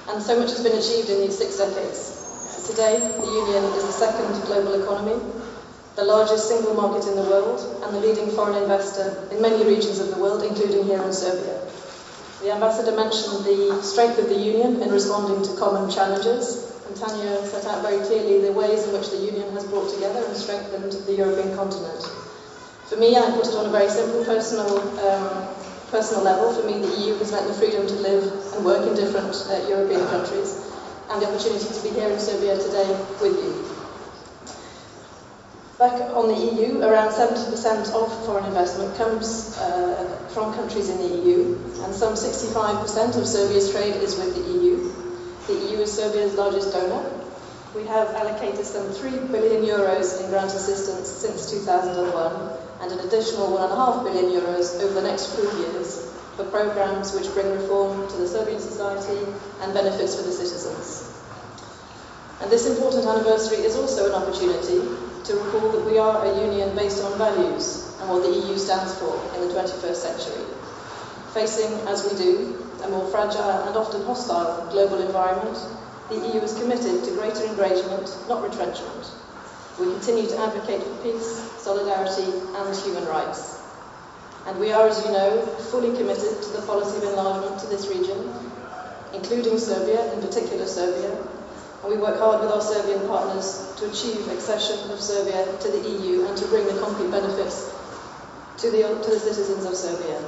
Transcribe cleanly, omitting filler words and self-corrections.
and so much has been achieved in these 6 decades. Today, the Union is the second global economy, the largest single market in the world, and the leading foreign investor in many regions of the world, including here in Serbia. The Ambassador mentioned the strength of the Union in responding to common challenges, and Tanjug set out very clearly the ways in which the Union has brought together and strengthened the European continent. For me, I put it on a very simple personal level. For me, the EU has meant the freedom to live and work in different European countries, and the opportunity to be here in Serbia today with you. Back on the EU, around 70% of foreign investment comes from countries in the EU, and some 65% of Serbia's trade is with the EU. The EU is Serbia's largest donor. We have allocated some €3 billion in grant assistance since 2001, and an additional €1.5 billion over the next few years for programs which bring reform to the Serbian society and benefits for the citizens. And this important anniversary is also an opportunity to recall that we are a union based on values and what the EU stands for in the 21st century. Facing, as we do, a more fragile and often hostile global environment, the EU is committed to greater engagement, not retrenchment. We continue to advocate for peace, solidarity and human rights. And we are, as you know, fully committed to the policy of enlargement to this region, including Serbia, in particular Serbia, and we work hard with our Serbian partners to achieve accession of Serbia to the EU and to bring the concrete benefits to the citizens of Serbia.